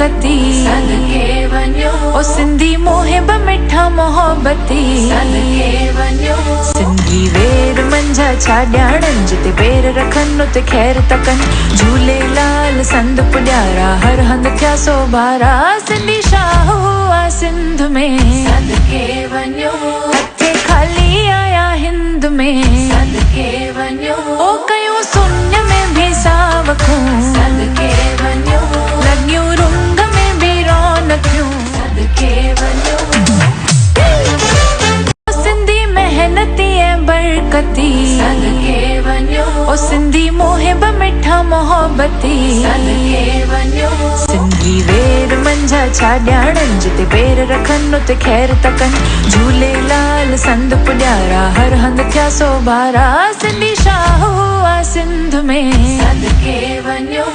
बरकती, सदके वञो ओ सिंधी मोहिब मिठा मोहब्बती, सदके वञो सिंधी वेर मंझा छा ॼाणनि, जिते पेर रखनि उते ख़ैर तकनि। झूलेलाल संद पुॼारा, हर हंध थिया सोभारा, सिंधी शाह हुआ सिंध में, सदके वञो हथे खाली आया हिंद में। सदके वञो ओ कयूं सुन्य में भी सावखूं, सदके वञो लॻियूं रुंग में भी रौनकियूं। सदके वञो सिंधी मेहनती ऐं बरकती, सदके वञो ओ सिंधी मोहिब मिठा मोहब्बती, सदके वञो सिंधी वेर मंझा छा ॼाणनि, जिते पेर रखनि उते ख़ैर तकनि। झूलेलाल संद पुॼारा, हर हंध थिया सोभारा, सिंधी शाह हुआ सिंध में, सदके वञो